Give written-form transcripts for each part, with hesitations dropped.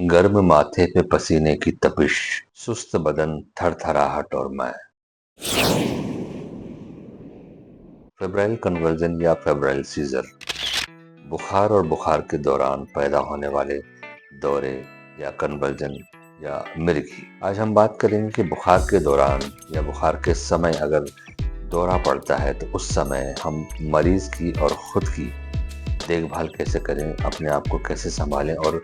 गर्म माथे पे पसीने की तपिश, सुस्त बदन, थरथराहट और मैं। फेब्राइल कन्वर्जन या फेब्राइल सीजर बुखार और बुखार के दौरान पैदा होने वाले दौरे या कन्वर्जन या मिर्गी। आज हम बात करेंगे कि बुखार के दौरान या बुखार के समय अगर दौरा पड़ता है तो उस समय हम मरीज की और खुद की देखभाल कैसे करें, अपने आप को कैसे संभालें और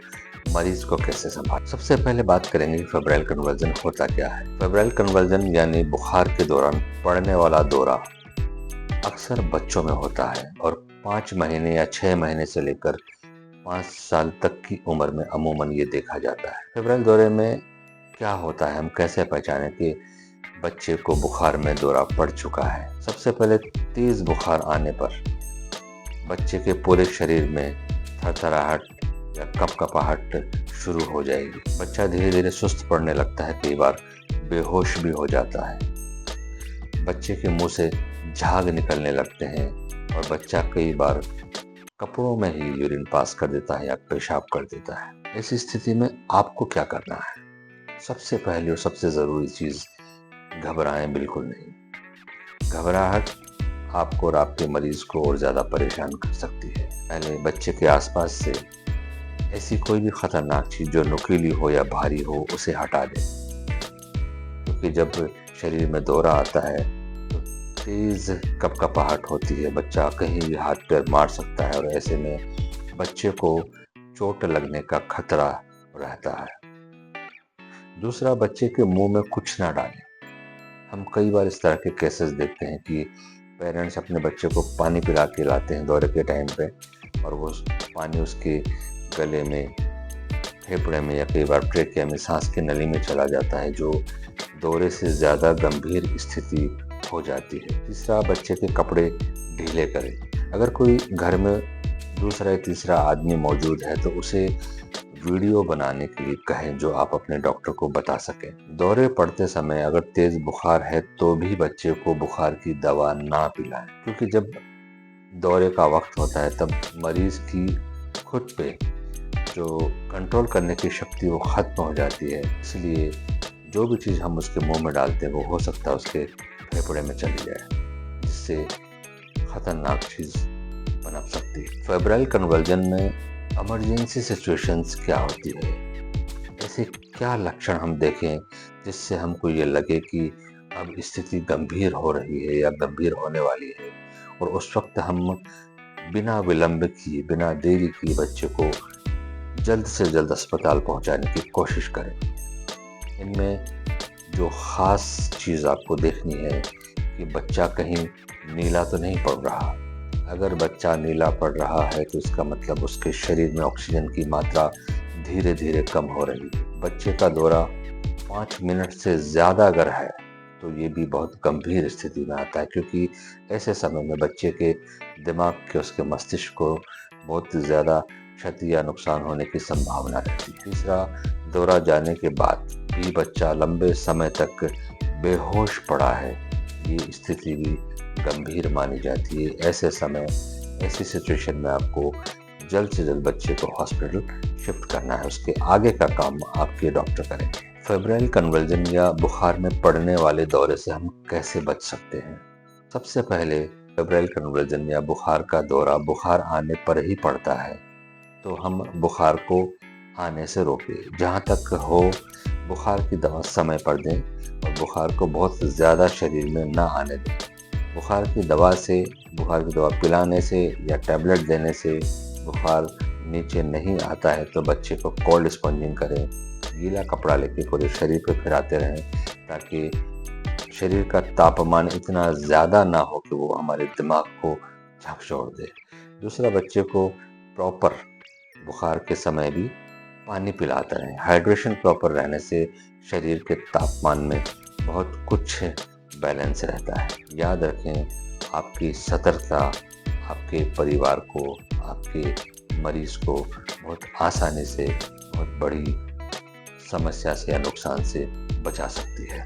मरीज को कैसे संभालें। सबसे पहले बात करेंगे फेब्राइल कन्वर्जन होता क्या है। फेब्राइल कन्वर्जन यानी बुखार के दौरान पड़ने वाला दौरा अक्सर बच्चों में होता है और 5 महीने या 6 महीने से लेकर 5 साल तक की उम्र में अमूमन ये देखा जाता है। फेब्राइल दौरे में क्या होता है, हम कैसे पहचानें कि बच्चे को बुखार में दौरा पड़ चुका है। सबसे पहले तेज बुखार आने पर बच्चे के पूरे शरीर में थरथराहट या कपकपाहट शुरू हो जाएगी। बच्चा धीरे धीरे सुस्त पड़ने लगता है, कई बार बेहोश भी हो जाता है। बच्चे के मुंह से झाग निकलने लगते हैं और बच्चा कई बार कपड़ों में ही यूरिन पास कर देता है या पेशाब कर देता है। ऐसी स्थिति में आपको क्या करना है? सबसे पहली और सबसे ज़रूरी चीज़, घबराएं बिल्कुल नहीं। घबराहट आपको और आपके मरीज को और ज़्यादा परेशान कर सकती है। पहले बच्चे के आसपास से ऐसी कोई भी खतरनाक चीज़ जो नुकीली हो या भारी हो उसे हटा दें, क्योंकि जब शरीर में दौरा आता है तो तेज कपकपाहट होती है, बच्चा कहीं भी हाथ पैर मार सकता है और ऐसे में बच्चे को चोट लगने का खतरा रहता है। दूसरा, बच्चे के मुंह में कुछ ना डालें। हम कई बार इस तरह के केसेस देखते हैं कि पेरेंट्स अपने बच्चे को पानी पिला के लाते हैं दौरे के टाइम पे और वो पानी उसके गले में, फेफड़े में या कई बार ट्रेकिया में, सांस की नली में चला जाता है, जो दौरे से ज़्यादा गंभीर स्थिति हो जाती है। तीसरा, बच्चे के कपड़े ढीले करें। अगर कोई घर में दूसरा या तीसरा आदमी मौजूद है तो उसे वीडियो बनाने के लिए कहें, जो आप अपने डॉक्टर को बता सकें। दौरे पड़ते समय अगर तेज बुखार है तो भी बच्चे को बुखार की दवा ना पिलाएं, क्योंकि जब दौरे का वक्त होता है तब मरीज की खुद पे जो कंट्रोल करने की शक्ति वो खत्म हो जाती है। इसलिए जो भी चीज़ हम उसके मुंह में डालते हैं वो हो सकता है उसके फेफड़े में चली जाए, जिससे खतरनाक चीज़ पनप सकती है। फेब्राइल कन्वर्जन में इमरजेंसी सिचुएशंस क्या होती है, ऐसे क्या लक्षण हम देखें जिससे हमको ये लगे कि अब स्थिति गंभीर हो रही है या गंभीर होने वाली है, और उस वक्त हम बिना विलंब किए, बिना देरी किए बच्चे को जल्द से जल्द अस्पताल पहुंचाने की कोशिश करें। इनमें जो ख़ास चीज़ आपको देखनी है कि बच्चा कहीं नीला तो नहीं पड़ रहा। अगर बच्चा नीला पड़ रहा है तो इसका मतलब उसके शरीर में ऑक्सीजन की मात्रा धीरे धीरे कम हो रही है। बच्चे का दौरा 5 मिनट से ज़्यादा अगर है तो ये भी बहुत गंभीर स्थिति में आता है, क्योंकि ऐसे समय में बच्चे के दिमाग के, उसके मस्तिष्क को बहुत ज़्यादा क्षति या नुकसान होने की संभावना रहती है। तीसरा, दौरा जाने के बाद भी बच्चा लंबे समय तक बेहोश पड़ा है, ये स्थिति भी गंभीर मानी जाती है। ऐसे समय, ऐसी सिचुएशन में आपको जल्द से जल्द बच्चे को हॉस्पिटल शिफ्ट करना है। उसके आगे का काम आपके डॉक्टर करेंगे। फेब्राइल कन्वर्जन या बुखार में पड़ने वाले दौरे से हम कैसे बच सकते हैं? सबसे पहले, फेब्राइल कन्वर्जन या बुखार का दौरा बुखार आने पर ही पड़ता है तो हम बुखार को आने से रोकें। जहाँ तक हो बुखार की दवा समय पर दें और बुखार को बहुत ज़्यादा शरीर में ना आने दें। बुखार की दवा पिलाने से या टैबलेट देने से बुखार नीचे नहीं आता है तो बच्चे को कोल्ड स्पंजिंग करें। गीला कपड़ा लेके पूरे शरीर पे फिराते रहें ताकि शरीर का तापमान इतना ज़्यादा ना हो कि वो हमारे दिमाग को झकझोर दे। दूसरा, बच्चे को प्रॉपर बुखार के समय भी पानी पिलाते रहें। हाइड्रेशन प्रॉपर रहने से शरीर के तापमान में बहुत कुछ बैलेंस रहता है। याद रखें, आपकी सतर्कता आपके परिवार को, आपके मरीज को बहुत आसानी से बहुत बड़ी समस्या से या नुकसान से बचा सकती है।